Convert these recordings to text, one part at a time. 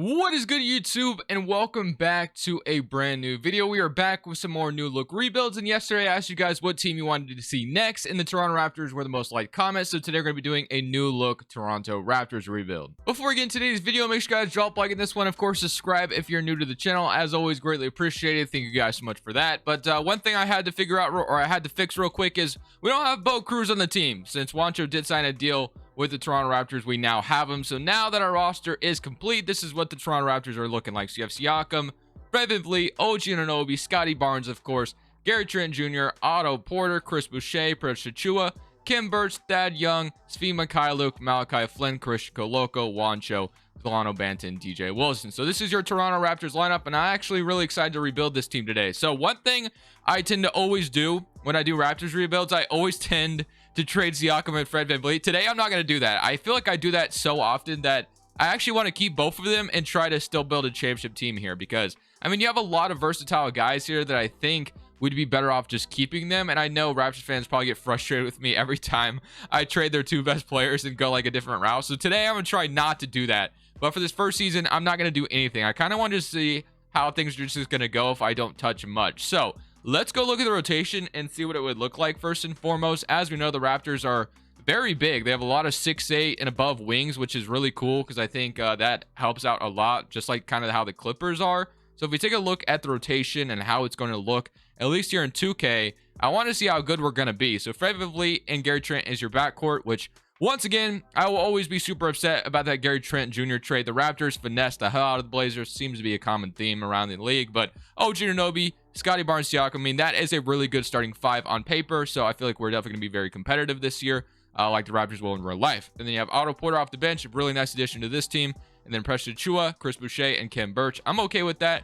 What is good, YouTube, and welcome back to a brand new video. We are back with some more new look rebuilds, and yesterday I asked you guys what team you wanted to see next, and the Toronto Raptors were the most liked comments. So today we're going to be doing a new look Toronto Raptors rebuild. Before we get into today's video, make sure you guys drop a like in this one. Of course, subscribe if you're new to the channel. As always, greatly appreciated. Thank you guys so much for that. But one thing I had to figure out, or I had to fix real quick, is we don't have Bo Cruz on the team. Since Juancho did sign a deal with the Toronto Raptors, we now have him. So now that our roster is complete, this is what the Toronto Raptors are looking like. So you have Siakam, Fred VanVleet, OG Anunoby, Scotty Barnes, of course, Gary Trent Jr., Otto Porter, Chris Boucher, Precious Achiuwa, Kim Birch, Thad Young, Svi Mykhailiuk, Malachi Flynn, Chris Koloko, Juancho, Delano Banton, DJ Wilson. So this is your Toronto Raptors lineup, and I'm actually really excited to rebuild this team today. So one thing I tend to always do when I do Raptors rebuilds, I always tend to trade Siakam and Fred VanVleet. Today, I'm not going to do that. I feel like I do that so often that I actually want to keep both of them and try to still build a championship team here because, I mean, you have a lot of versatile guys here that I think would be better off just keeping them. And I know Raptors fans probably get frustrated with me every time I trade their two best players and go like a different route. So today, I'm going to try not to do that. But for this first season, I'm not going to do anything. I kind of want to see how things are just going to go if I don't touch much. So let's go look at the rotation and see what it would look like first and foremost. As we know, the Raptors are very big. They have a lot of 6'8" and above wings, which is really cool because I think that helps out a lot, just like kind of how the Clippers are. So if we take a look at the rotation and how it's going to look, at least here in 2K, I want to see how good we're going to be. So Fred VanVleet and Gary Trent is your backcourt, which once again, I will always be super upset about that Gary Trent Jr. trade. The Raptors finessed the hell out of the Blazers. Seems to be a common theme around the league. But OG Anunoby, Scotty Barnes, Siakam, I mean, that is a really good starting five on paper. So I feel like we're definitely going to be very competitive this year, like the Raptors will in real life. And then you have Otto Porter off the bench, a really nice addition to this team. And then Precious Achiuwa, Chris Boucher, and Kim Birch. I'm okay with that.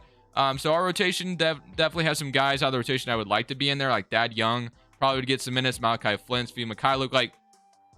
So our rotation definitely has some guys out of the rotation I would like to be in there, like Thad Young. Probably would get some minutes. Malachi Flynn, Svi Mykhailiuk, like,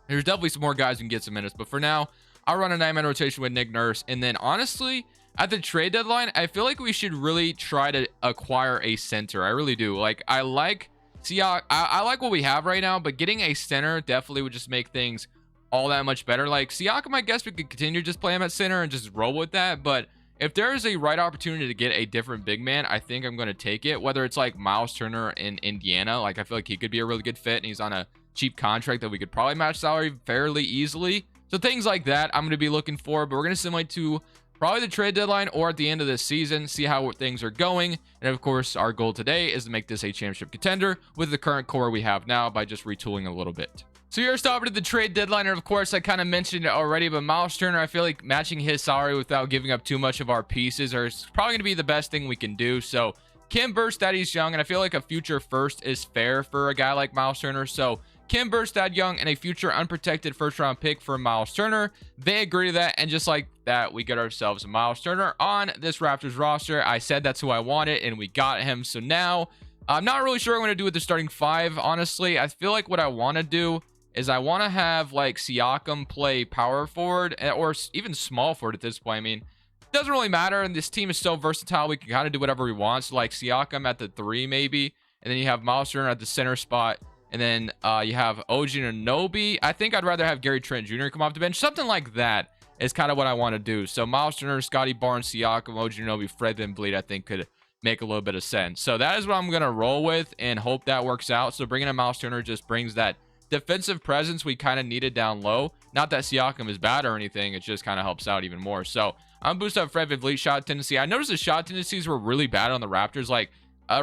there's definitely some more guys who can get some minutes, but for now, I'll run a 9-man rotation with Nick Nurse. And then honestly, at the trade deadline, I feel like we should really try to acquire a center. I really do. Like, I like what we have right now, but getting a center definitely would just make things all that much better. Like Siakam, I guess we could continue to just play him at center and just roll with that. But if there is a right opportunity to get a different big man, I think I'm going to take it. Whether it's like Miles Turner in Indiana, like I feel like he could be a really good fit, and he's on a cheap contract that we could probably match salary fairly easily. So things like that I'm going to be looking for, but we're going to simulate to probably the trade deadline or at the end of this season, see how things are going. And of course, our goal today is to make this a championship contender with the current core we have now by just retooling a little bit. So you're stopping at the trade deadline, and of course, I kind of mentioned it already, but Miles Turner, I feel like matching his salary without giving up too much of our pieces is probably going to be the best thing we can do. So Kim Birch, Thaddeus Young, and I feel like a future first is fair for a guy like Miles Turner. So Kim Birch, Thad Young, and a future unprotected first-round pick for Miles Turner. They agree to that, and just like that, we get ourselves a Miles Turner on this Raptors roster. I said that's who I wanted, and we got him. So now, I'm not really sure what I'm going to do with the starting five, honestly. I feel like what I want to do is I want to have, like, Siakam play power forward, or even small forward at this point. I mean, it doesn't really matter, and this team is so versatile, we can kind of do whatever we want. So, like, Siakam at the 3, maybe, and then you have Miles Turner at the center spot. And then you have OG Anunoby. I think I'd rather have Gary Trent Jr. come off the bench. Something like that is kind of what I want to do. So Miles Turner, Scotty Barnes, Siakam, OG Anunoby, Fred VanVleet, I think could make a little bit of sense. So that is what I'm going to roll with and hope that works out. So bringing in Miles Turner just brings that defensive presence we kind of needed down low. Not that Siakam is bad or anything. It just kind of helps out even more. So I'm boosting up Fred VanVleet shot tendency. I noticed the shot tendencies were really bad on the Raptors. Like,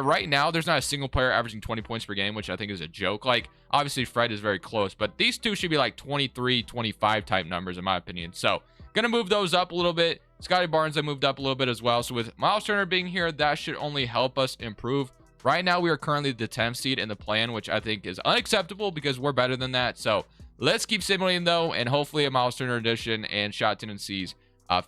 right now, there's not a single player averaging 20 points per game, which I think is a joke. Like, obviously, Fred is very close, but these two should be like 23, 25 type numbers, in my opinion. So, gonna move those up a little bit. Scotty Barnes, I moved up a little bit as well. So, with Miles Turner being here, that should only help us improve. Right now, we are currently the 10th seed in the plan, which I think is unacceptable because we're better than that. So, let's keep simulating, though, and hopefully a Miles Turner addition and shot tendencies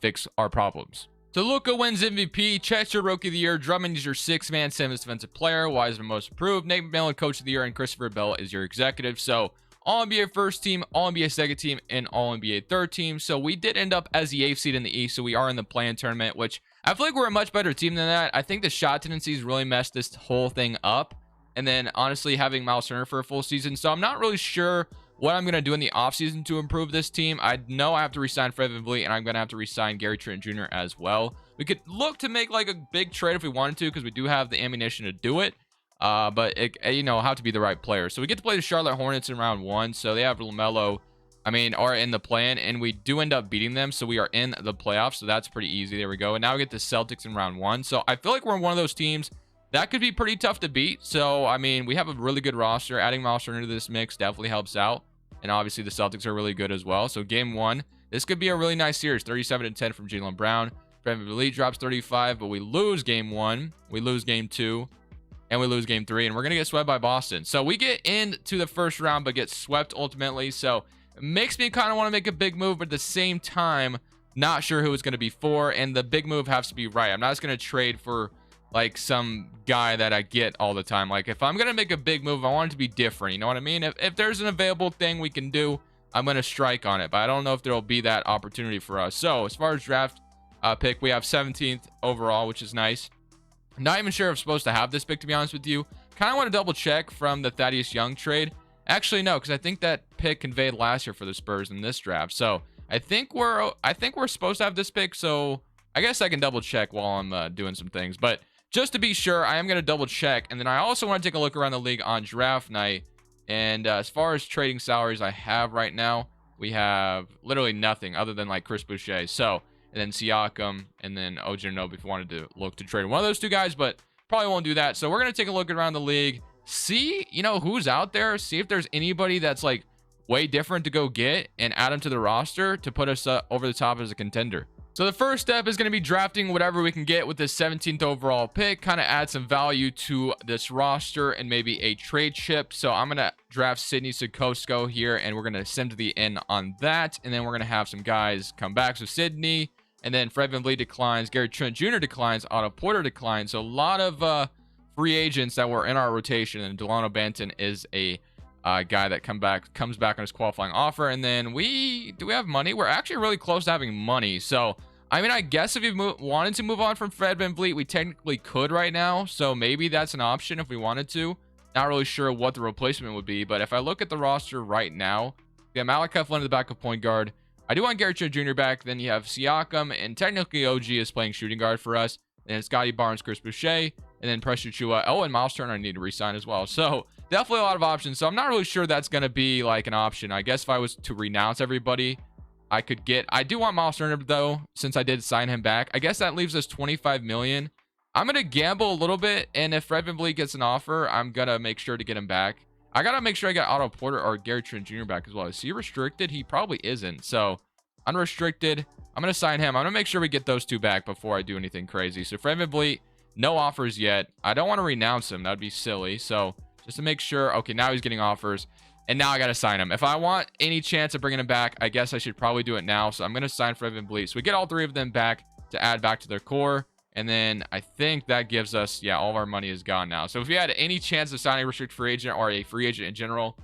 fix our problems. So Luka wins MVP, Chet's your Rookie of the Year, Drummond is your 6-man 7th defensive player, Wiseman most improved, Nate McMillan Coach of the Year, and Christopher Bell is your executive. So All-NBA first team, All-NBA second team, and All-NBA third team. So we did end up as the 8th seed in the East, so we are in the play-in tournament, which I feel like we're a much better team than that. I think the shot tendencies really messed this whole thing up. And then honestly having Miles Turner for a full season. So I'm not really sure what I'm going to do in the offseason to improve this team. I know I have to resign Fred VanVleet, and I'm going to have to resign Gary Trent Jr. as well. We could look to make like a big trade if we wanted to, because we do have the ammunition to do it. But it, you know, have to be the right player. So we get to play the Charlotte Hornets in round 1. So they have LaMelo, are in the plan, and we do end up beating them. So we are in the playoffs. So that's pretty easy. There we go. And now we get the Celtics in round 1. So I feel like we're one of those teams that could be pretty tough to beat. So, we have a really good roster. Adding Miles Turner into this mix definitely helps out. And obviously the Celtics are really good as well. So game 1, this could be a really nice series. 37-10 from Jaylen Brown. Fred VanVleet drops 35, but we lose game 1. We lose game 2. And we lose game 3. And we're going to get swept by Boston. So we get into the first round, but get swept ultimately. So it makes me kind of want to make a big move, but at the same time, not sure who it's going to be for. And the big move has to be right. I'm not just going to trade for like some guy that I get all the time. Like if I'm going to make a big move, I want it to be different. You know what I mean? If there's an available thing we can do, I'm going to strike on it. But I don't know if there'll be that opportunity for us. So as far as draft pick, we have 17th overall, which is nice. Not even sure if I'm supposed to have this pick, to be honest with you. Kind of want to double check from the Thaddeus Young trade. Actually, no, because I think that pick conveyed last year for the Spurs in this draft. So I think we're supposed to have this pick. So I guess I can double check while I'm doing some things. But just to be sure, I am going to double check. And then I also want to take a look around the league on draft night. And as far as trading salaries I have right now, we have literally nothing other than like Chris Boucher. So, and then Siakam, and then OG Anunoby if we wanted to look to trade one of those two guys, but probably won't do that. So we're going to take a look around the league, see, who's out there, see if there's anybody that's like way different to go get and add them to the roster to put us over the top as a contender. So the first step is going to be drafting whatever we can get with this 17th overall pick, kind of add some value to this roster and maybe a trade chip. So I'm going to draft Sidney Sikosko here, and we're going to send to the end on that. And then we're going to have some guys come back. So Sidney, and then Fred VanVleet declines, Gary Trent Jr. declines, Otto Porter declines. So a lot of free agents that were in our rotation, and Delano Banton is a guy that comes back on his qualifying offer. And then do we have money? We're actually really close to having money. So I guess if we wanted to move on from Fred VanVleet, we technically could right now. So maybe that's an option if we wanted to. Not really sure what the replacement would be, but if I look at the roster right now, we have Malachi Flynn at the backup point guard. I do want Gary Trent Jr. back. Then you have Siakam, and technically OG is playing shooting guard for us. And Scotty Barnes, Chris Boucher, and then Precious Chua. Oh, and Miles Turner I need to re-sign as well. So definitely a lot of options. So I'm not really sure that's going to be like an option. I guess if I was to renounce everybody, I could get. I do want Miles Turner though, since I did sign him back. I guess that leaves us 25 million. I'm going to gamble a little bit, and if Fred VanVleet gets an offer, I'm going to make sure to get him back. I got to make sure I get Otto Porter or Gary Trent Jr. back as well. Is he restricted? He probably isn't. So unrestricted, I'm going to sign him. I'm going to make sure we get those two back before I do anything crazy. So Fred VanVleet, no offers yet. I don't want to renounce him. That would be silly. So just to make sure. Okay, now he's getting offers. And now I got to sign him. If I want any chance of bringing him back, I guess I should probably do it now. So I'm going to sign Fred VanVleet. So we get all three of them back to add back to their core. And then I think that gives us, yeah, all of our money is gone now. So if we had any chance of signing a restricted free agent or a free agent in general,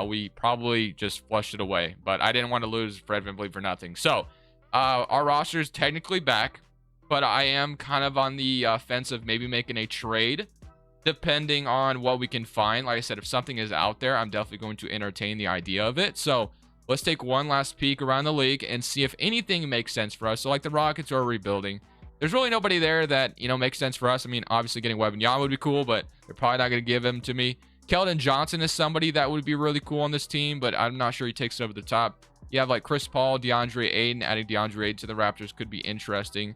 we probably just flushed it away. But I didn't want to lose Fred VanVleet for nothing. So our roster is technically back. But I am kind of on the fence of maybe making a trade, depending on what we can find. Like I said, if something is out there, I'm definitely going to entertain the idea of it. So let's take one last peek around the league and see if anything makes sense for us. So like the Rockets are rebuilding. There's really nobody there that, makes sense for us. Obviously getting Wembanyama would be cool, but they're probably not going to give him to me. Keldon Johnson is somebody that would be really cool on this team, but I'm not sure he takes it over the top. You have like Chris Paul, DeAndre Ayton. Adding DeAndre Ayton to the Raptors could be interesting.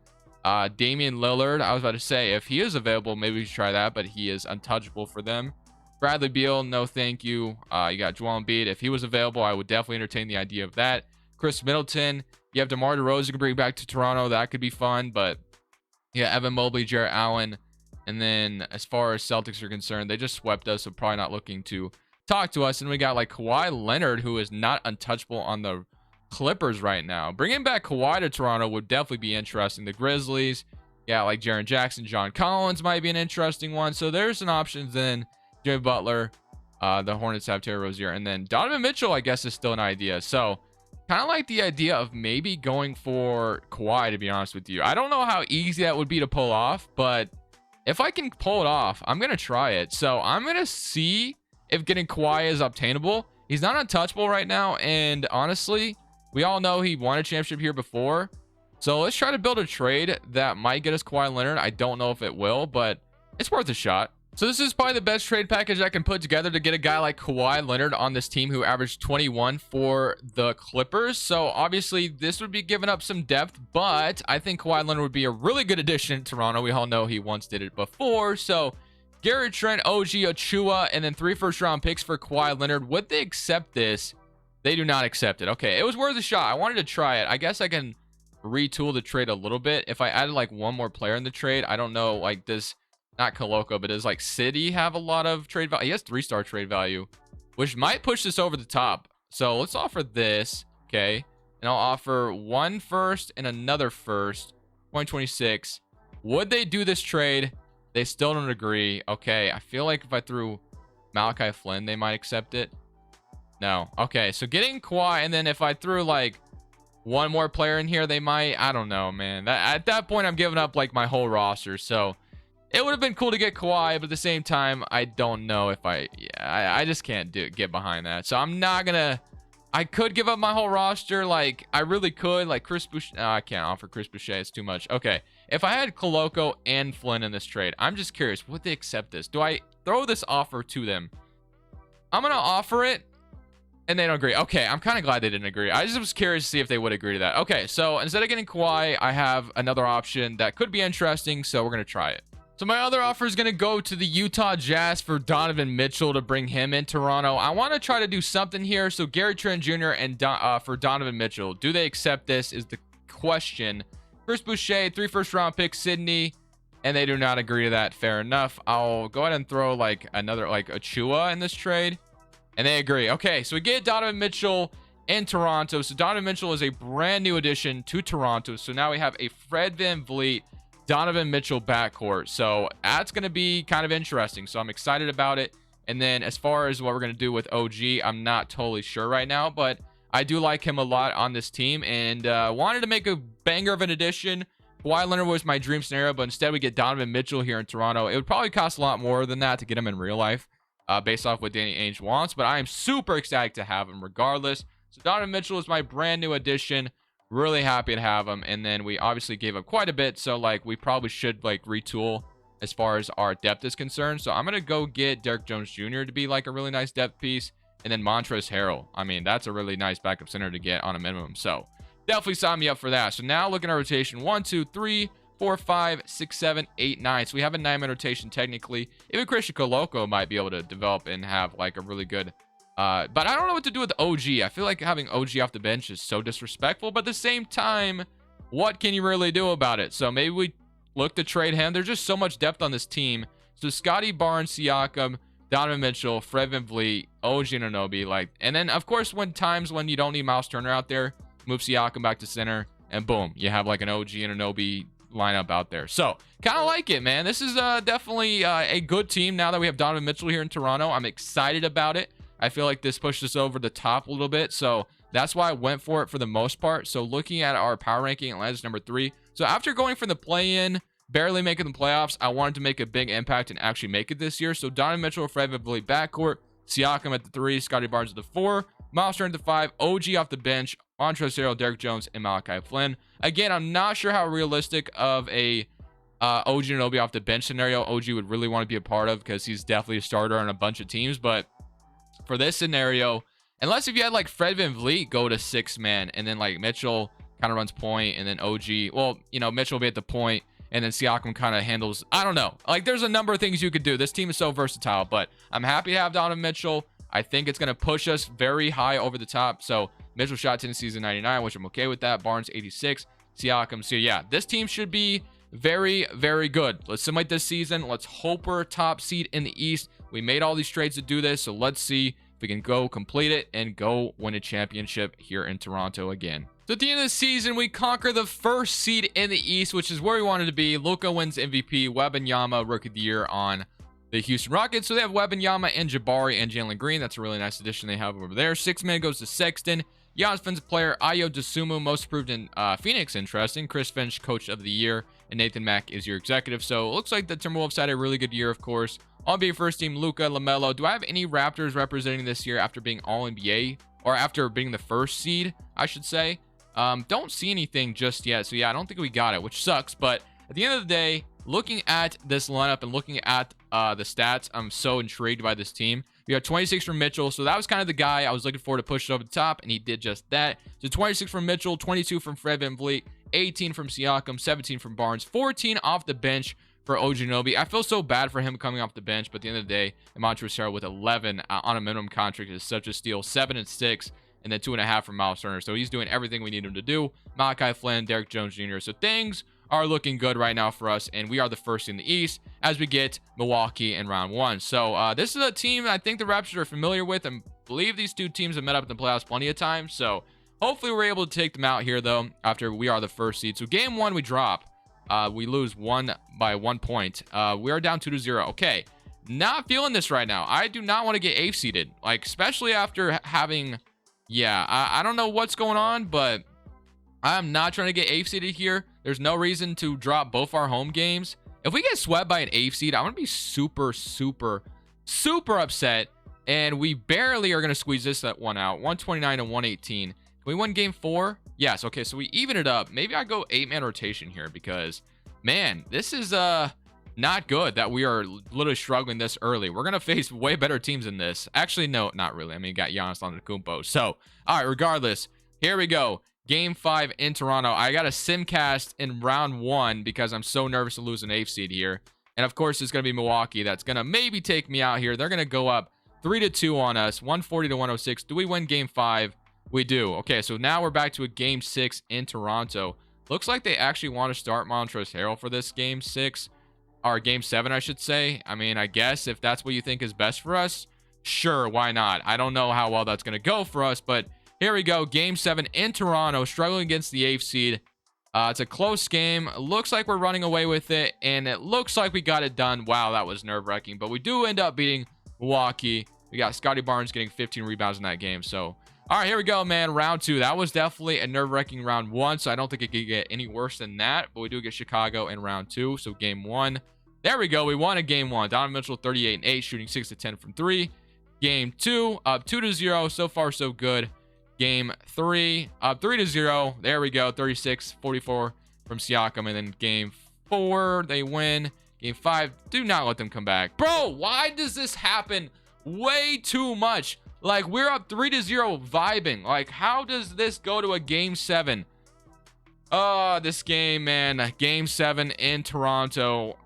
Damian Lillard, I was about to say, if he is available, maybe we should try that, but he is untouchable for them. Bradley Beal, no thank you. You got Joel Embiid. If he was available, I would definitely entertain the idea of that. Chris Middleton, you have DeMar DeRozan you can bring back to Toronto. That could be fun, but yeah, Evan Mobley, Jarrett Allen. And then as far as Celtics are concerned, they just swept us, so probably not looking to talk to us. And we got like Kawhi Leonard, who is not untouchable on the Clippers right now. Bringing back Kawhi to Toronto would definitely be interesting. The Grizzlies, yeah, like Jaren Jackson, John Collins might be an interesting one. So there's some options. Then Jimmy Butler, the Hornets have Terry Rozier, and then Donovan Mitchell, I guess, is still an idea. So kind of like the idea of maybe going for Kawhi, to be honest with you. I don't know how easy that would be to pull off, but if I can pull it off, I'm going to try it. So I'm going to see if getting Kawhi is obtainable. He's not untouchable right now, and honestly, we all know he won a championship here before. So let's try to build a trade that might get us Kawhi Leonard. I don't know if it will, but it's worth a shot. So this is probably the best trade package I can put together to get a guy like Kawhi Leonard on this team who averaged 21 for the Clippers. So obviously this would be giving up some depth, but I think Kawhi Leonard would be a really good addition to Toronto. We all know he once did it before. So Gary Trent, OG, Achua, and then 3 first-round picks for Kawhi Leonard. Would they accept this? They do not accept it. Okay, it was worth a shot. I wanted to try it. I guess I can retool the trade a little bit. If I added like one more player in the trade, I don't know, like this... Not Koloko, but does like City have a lot of trade value? He has 3-star trade value, which might push this over the top. So let's offer this, okay? And I'll offer 1 first and another first, 2026. Would they do this trade? They still don't agree. Okay, I feel like if I threw Malachi Flynn, they might accept it. No. Okay, so getting Kawhi, and then if I threw like one more player in here, they might. I don't know, man. At that point, I'm giving up like my whole roster. So it would have been cool to get Kawhi, but at the same time, I don't know if I just can't get behind that. So I'm not gonna. I could give up my whole roster, like I really could, like Chris Boucher. No, I can't offer Chris Boucher. It's too much. Okay, if I had Koloko and Flynn in this trade, I'm just curious, would they accept this? Do I throw this offer to them? I'm gonna offer it, and they don't agree. Okay, I'm kind of glad they didn't agree. I just was curious to see if they would agree to that. Okay, so instead of getting Kawhi, I have another option that could be interesting. So we're gonna try it. So my other offer is going to go to the Utah Jazz for Donovan Mitchell to bring him in Toronto. I want to try to do something here. So Gary Trent Jr. and for Donovan Mitchell, do they accept this is the question. Chris Boucher, 3 first-round picks, Sydney, and they do not agree to that. Fair enough. I'll go ahead and throw like another like Achua in this trade, and they agree. Okay, so we get Donovan Mitchell in Toronto. So Donovan Mitchell is a brand new addition to Toronto. So now we have a Fred VanVleet, Donovan Mitchell backcourt. So that's going to be kind of interesting. So I'm excited about it. And then as far as what we're going to do with OG, I'm not totally sure right now, but I do like him a lot on this team and wanted to make a banger of an addition. Kawhi Leonard was my dream scenario, but instead we get Donovan Mitchell here in Toronto. It would probably cost a lot more than that to get him in real life based off what Danny Ainge wants, but I am super excited to have him regardless. So Donovan Mitchell is my brand new addition. Really happy to have him. And then we obviously gave up quite a bit, so like we probably should like retool as far as our depth is concerned. So I'm gonna go get Derek Jones Jr. to be like a really nice depth piece, and then Montrezl Harrell. I mean, that's a really nice backup center to get on a minimum. So definitely sign me up for that. So now looking at our rotation: 1, 2, 3, 4, 5, 6, 7, 8, 9. So we have a 9-man rotation technically. Even Christian Koloko might be able to develop and have like a really good but I don't know what to do with OG. I feel like having OG off the bench is so disrespectful, but at the same time, what can you really do about it? So maybe we look to trade him. There's just so much depth on this team. So Scotty Barnes, Siakam, Donovan Mitchell, Fred VanVleet, OG Anunoby, like, and then of course when you don't need Miles Turner out there, move Siakam back to center, and boom, you have like an OG Anunoby lineup out there. So kind of like it, man. This is definitely a good team now that we have Donovan Mitchell here in Toronto. I'm excited about it. I feel like this pushed us over the top a little bit, so that's why I went for it for the most part. So looking at our power ranking, Atlanta's number 3. So after going from the play-in, barely making the playoffs, I wanted to make a big impact and actually make it this year. So Donovan Mitchell, Fred VanVleet backcourt, Siakam at the 3, Scotty Barnes at the 4, Miles Turner at the 5, OG off the bench, Montrezl Harrell, Derek Jones, and Malachi Flynn. Again, I'm not sure how realistic of a OG Anunoby off the bench scenario OG would really want to be a part of, because he's definitely a starter on a bunch of teams, but for this scenario, unless if you had like Fred VanVleet go to 6-man and then like Mitchell kind of runs point and then OG, well, you know, Mitchell will be at the point and then Siakam kind of handles, I don't know. Like there's a number of things you could do. This team is so versatile, but I'm happy to have Donovan Mitchell. I think it's going to push us very high over the top. So Mitchell shot Tennessee's 99, which I'm okay with that. Barnes 86, Siakam. So yeah, this team should be very, very good. Let's simulate this season. Let's hope we're top seed in the East. We made all these trades to do this, so let's see if we can go complete it and go win a championship here in Toronto again. So at the end of the season, we conquer the first seed in the East, which is where we wanted to be. Luka wins MVP, Wembanyama Rookie of the Year on the Houston Rockets. So they have Wembanyama and Jabari and Jalen Green. That's a really nice addition they have over there. 6-man goes to Sexton. Giannis Defensive Player, Ayo Dosunmu, most improved in Phoenix. Interesting. Chris Finch, Coach of the Year. and Nathan Mack is your executive. So it looks like the Timberwolves had a really good year, of course. All-NBA first team, Luka, LaMelo. Do I have any Raptors representing this year after being All-NBA, or after being the first seed, I should say? Don't see anything just yet. So yeah, I don't think we got it, which sucks. But at the end of the day, looking at this lineup and looking at the stats, I'm so intrigued by this team. We got 26 from Mitchell, so that was kind of the guy I was looking for to push it over the top, and he did just that. So 26 from Mitchell, 22 from Fred VanVleet, 18 from Siakam, 17 from Barnes, 14 off the bench for OG Anunoby. I feel so bad for him coming off the bench, but at the end of the day, Montrezl Harrell with 11 on a minimum contract is such a steal. 7 and 6, and then 2.5 from Miles Turner. So he's doing everything we need him to do. Malachi Flynn, Derrick Jones Jr. So things are looking good right now for us, and we are the first in the East as we get Milwaukee in round 1. So this is a team I think the Raptors are familiar with, and believe these two teams have met up in the playoffs plenty of times. So hopefully we're able to take them out here, though, after we are the first seed. So game 1 we drop. We lose by 1 point. We are down 2-0. Okay, not feeling this right now. I do not want to get 8th seeded, like, especially after having, I don't know what's going on, but I'm not trying to get 8th seeded here. There's no reason to drop both our home games. If we get swept by an 8th seed, I'm going to be super, super, super upset. And we barely are going to squeeze this one out. 129 and 118. Can we win game 4? Yes. Okay, so we even it up. Maybe I go 8-man rotation here because, man, this is not good that we are literally struggling this early. We're going to face way better teams than this. Actually, no, not really. I mean, you got Giannis Antetokounmpo. So, all right, regardless, here we go. Game 5 in Toronto. I got a simcast in round 1 because I'm so nervous to lose an 8th seed here. And of course, it's going to be Milwaukee that's going to maybe take me out here. They're going to go up 3-2 on us, 140 to 106. Do we win game 5? We do. Okay, so now we're back to a game 6 in Toronto. Looks like they actually want to start Montrezl Harrell for this game 6, or game 7, I should say. I mean, I guess if that's what you think is best for us, sure, why not? I don't know how well that's going to go for us, but here we go. Game 7 in Toronto, struggling against the 8th seed. It's a close game. Looks like we're running away with it, and it looks like we got it done. Wow, that was nerve-wracking, but we do end up beating Milwaukee. We got Scotty Barnes getting 15 rebounds in that game. So, all right, here we go, man. Round 2. That was definitely a nerve-wracking round 1, so I don't think it could get any worse than that, but we do get Chicago in round 2. So game 1. There we go. We won a game 1. Donovan Mitchell 38 and 8, shooting 6 to 10 from 3. Game 2, up 2-0. So far, so good. Game 3, up 3-0. There we go. 36-44 from Siakam. And then game 4, they win. Game 5, do not let them come back. Bro, why does this happen way too much? Like, we're up 3-0 vibing. Like, how does this go to a game 7? Oh, this game, man. Game 7 in Toronto.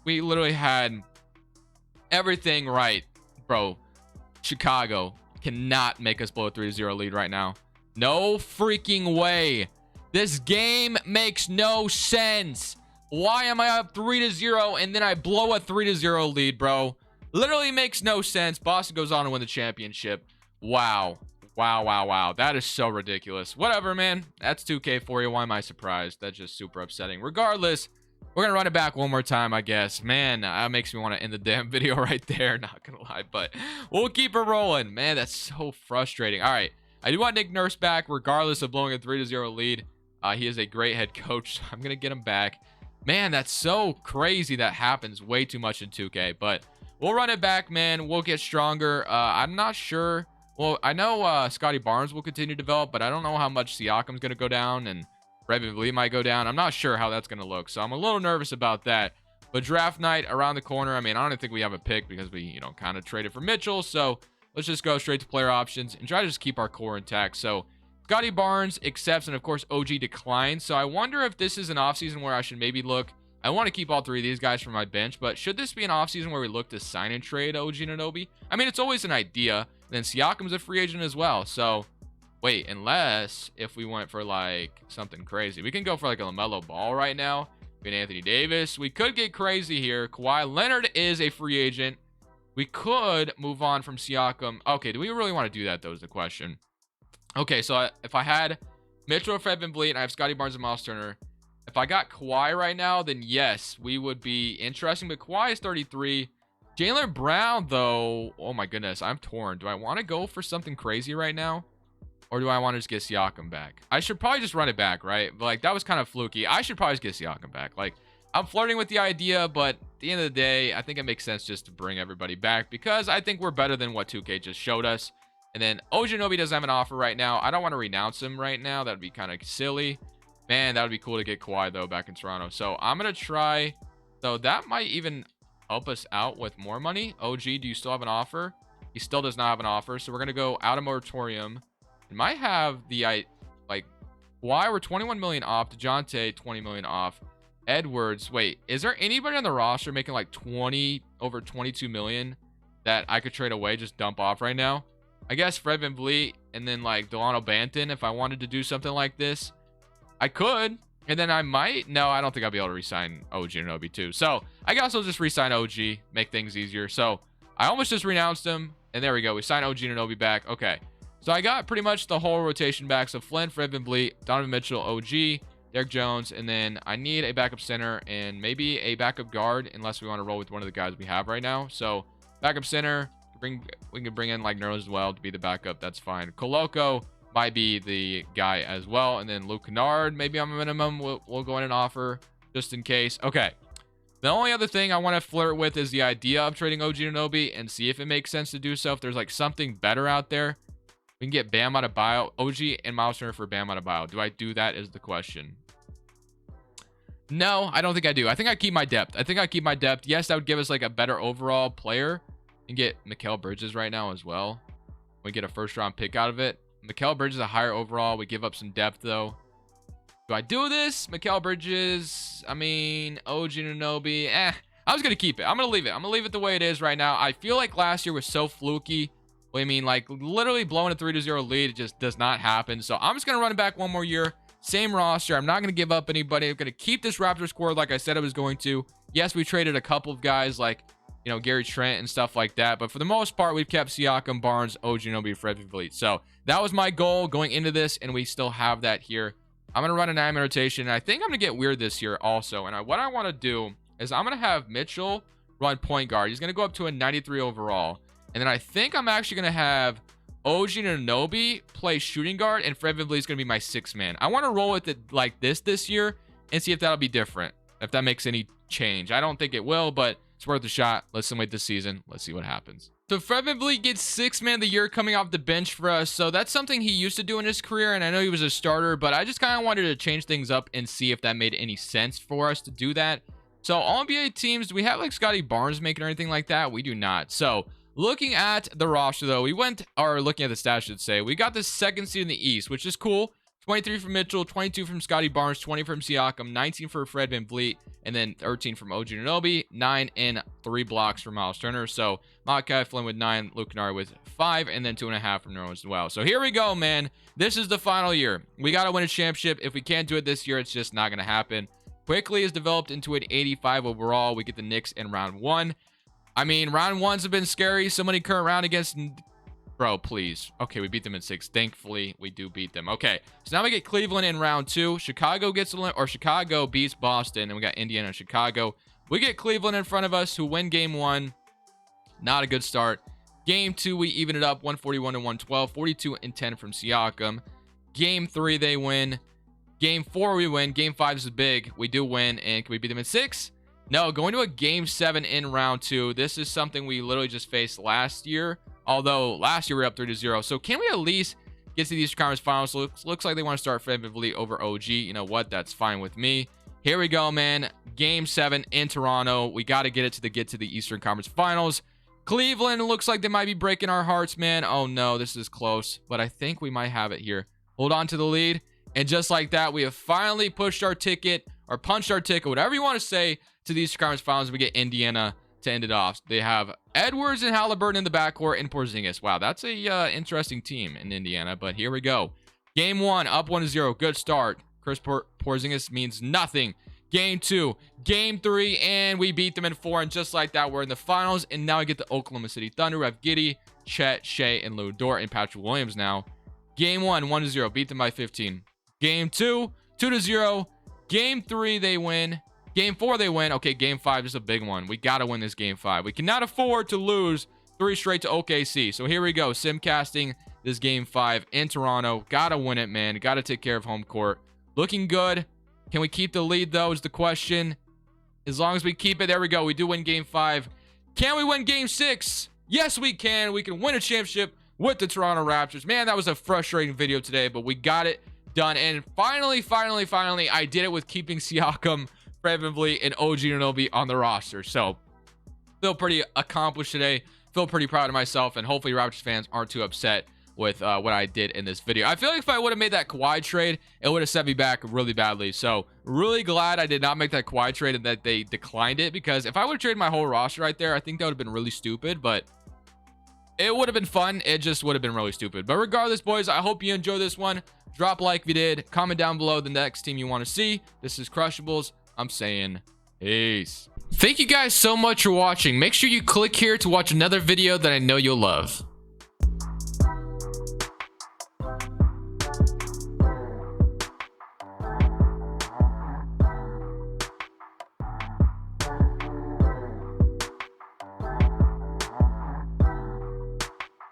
We literally had everything right, bro. Chicago cannot make us blow a 3-0 lead right now. No freaking way. This game makes no sense. Why am I up 3-0 and then I blow a 3-0 lead, bro? Literally makes no sense. Boston goes on to win the championship. Wow. Wow. That is so ridiculous. Whatever, man. That's 2K for you. Why am I surprised? That's just super upsetting. Regardless, we're going to run it back one more time, I guess. Man, that makes me want to end the damn video right there. Not going to lie, but we'll keep it rolling. Man, that's so frustrating. All right. I do want Nick Nurse back, regardless of blowing a 3-0 lead. He is a great head coach. I'm going to get him back. Man, that's so crazy. That happens way too much in 2K, but we'll run it back, man. We'll get stronger. I'm not sure. Well, I know Scotty Barnes will continue to develop, but I don't know how much Siakam's going to go down and Fred VanVleet might go down. I'm not sure how that's going to look, so I'm a little nervous about that. But draft night around the corner. I mean, I don't even think we have a pick because we, kind of traded for Mitchell. So let's just go straight to player options and try to just keep our core intact. So Scotty Barnes accepts, and of course, OG declines. So I wonder if this is an offseason where I should maybe look. I want to keep all 3 of these guys from my bench, but should this be an offseason where we look to sign and trade OG Anunoby? I mean, it's always an idea. Then Siakam's a free agent as well. So wait, unless if we went for like something crazy, we can go for like a LaMelo Ball right now. Get Anthony Davis. We could get crazy here. Kawhi Leonard is a free agent. We could move on from Siakam. Okay, do we really want to do that, though, is the question. Okay, so if I had Mitchell, Fred VanVleet, and I have Scotty Barnes and Miles Turner, if I got Kawhi right now, then yes, we would be interesting. But Kawhi is 33. Jaylen Brown, though, oh my goodness, I'm torn. Do I want to go for something crazy right now? Or do I want to just get Siakam back? I should probably just run it back, right? But, like, that was kind of fluky. I should probably just get Siakam back. Like, I'm flirting with the idea, but at the end of the day, I think it makes sense just to bring everybody back because I think we're better than what 2K just showed us. And then OG Anunoby doesn't have an offer right now. I don't want to renounce him right now. That would be kind of silly. Man, that would be cool to get Kawhi, though, back in Toronto. So I'm going to try. So that might even help us out with more money. OG, do you still have an offer? He still does not have an offer. So we're going to go out of moratorium. It might have the, like, Kawhi, we're 21 million off. DeJounte, 20 million off. Edwards, wait, is there anybody on the roster making like over 22 million that I could trade away, just dump off right now? I guess Fred VanVleet and then like Delano Banton. If I wanted to do something like this, I could. And then I might. No, I don't think I'll be able to re-sign OG Anunoby too. So I guess I'll just re-sign OG, make things easier. So I almost just renounced him. And there we go. We signed OG Anunoby back. Okay. So I got pretty much the whole rotation back. So Flynn, Fred VanVleet, Donovan Mitchell, OG, Derek Jones, and then I need a backup center and maybe a backup guard unless we want to roll with one of the guys we have right now. So backup center, we can bring in like Nerlens as well to be the backup. That's fine. Koloko might be the guy as well. And then Luke Kennard, maybe on a minimum, we'll go in and offer just in case. Okay. The only other thing I want to flirt with is the idea of trading OG Anunoby and see if it makes sense to do so. If there's like something better out there, we can get Bam Adebayo, OG, and Miles Turner for Bam Adebayo. Do I do that is the question. No, I don't think I do. I think I keep my depth. Yes, that would give us like a better overall player and get Mikal Bridges right now as well. We get a first round pick out of it. Mikal Bridges is a higher overall. We give up some depth though. Do I do this? Mikal Bridges, I mean, OG Anunoby, I was going to keep it. I'm going to leave it. I'm going to leave it the way it is right now. I feel like last year was so fluky. I mean, like literally blowing a 3-0 lead, it just does not happen. So I'm just going to run it back one more year. Same roster. I'm not going to give up anybody. I'm going to keep this Raptors squad like I said I was going to. Yes, we traded a couple of guys like, you know, Gary Trent and stuff like that. But for the most part, we've kept Siakam, Barnes, OG Anunoby, Fred VanVleet. So that was my goal going into this, and we still have that here. I'm going to run a 9-man rotation, and I think I'm going to get weird this year also. And what I want to do is I'm going to have Mitchell run point guard. He's going to go up to a 93 overall. And then I think I'm actually going to have OG Anunoby play shooting guard, and Fred VanVleet is going to be my 6th man. I want to roll with it like this year and see if that'll be different, if that makes any change. I don't think it will, but it's worth a shot. Let's simulate this season. Let's see what happens. So Fred VanVleet gets 6th man of the year coming off the bench for us. So that's something he used to do in his career, and I know he was a starter, but I just kind of wanted to change things up and see if that made any sense for us to do that. So all NBA teams, do we have like Scotty Barnes making or anything like that? We do not. So looking at the roster, though, looking at the stats, I should say, we got the 2nd seed in the East, which is cool. 23 from Mitchell, 22 from Scotty Barnes, 20 from Siakam, 19 for Fred VanVleet, and then 13 from OG Anunoby, 9 and 3 blocks for Miles Turner. So Malachi Flynn with 9, Luke Kennard with 5, and then 2.5 from Nerlens as well. So here we go, man. This is the final year. We got to win a championship. If we can't do it this year, it's just not going to happen. Quickly is developed into an 85 overall. We get the Knicks in round 1. I mean, round 1s have been scary. So many current round against... Bro, please. Okay, we beat them in 6. Thankfully, we do beat them. Okay, so now we get Cleveland in round 2. Chicago beats Boston, and we got Indiana and Chicago. We get Cleveland in front of us, who win game 1. Not a good start. Game 2, we even it up, 141-112, 42-10 from Siakam. Game 3, they win. Game 4, we win. Game 5 is big. We do win, and can we beat them in 6? No, going to a game 7 in round 2. This is something we literally just faced last year. Although last year we were up 3-0. So can we at least get to these conference finals? Looks like they want to start Fred VanVleet over OG. You know what? That's fine with me. Here we go, man. Game 7 in Toronto. We got to get to the Eastern Conference Finals. Cleveland looks like they might be breaking our hearts, man. Oh no, this is close. But I think we might have it here. Hold on to the lead. And just like that, we have finally pushed our ticket, or punched our ticket, whatever you want to say, to the Eastern Conference Finals. We get Indiana to end it off. They have Edwards and Halliburton in the backcourt and Porzingis. Wow, that's a interesting team in Indiana. But here we go. Game 1, up 1-0. Good start. Chris Porzingis means nothing. Game 2, Game 3, and we beat them in 4. And just like that, we're in the finals. And now we get the Oklahoma City Thunder. We have Giddey, Chet, Shea, and Lou Dort, and Patrick Williams now. Game 1, 1-0. Beat them by 15. Game 2, 2-0. Game 3, they win. Game 4, they win. Okay, Game 5 is a big one. We got to win this Game 5. We cannot afford to lose 3 straight to OKC. So here we go. Simcasting this game 5 in Toronto. Gotta win it, man. Gotta take care of home court. Looking good. Can we keep the lead, though, is the question. As long as we keep it, there we go. We do win game 5. Can we win game 6? Yes, we can. We can win a championship with the Toronto Raptors. Man, that was a frustrating video today, but we got it done. And finally, I did it with keeping Siakam, Fred VanVleet, and OG Anunoby on the roster. So, feel pretty accomplished today. Feel pretty proud of myself, and hopefully Raptors fans aren't too upset with what I did in this video. I feel like if I would have made that Kawhi trade, it would have set me back really badly. So, really glad I did not make that Kawhi trade and that they declined it, because if I would have traded my whole roster right there, I think that would have been really stupid, but it would have been fun. It just would have been really stupid. But regardless, boys, I hope you enjoyed this one. Drop a like if you did. Comment down below the next team you want to see. This is Crushables. I'm saying peace. Thank you guys so much for watching. Make sure you click here to watch another video that I know you'll love.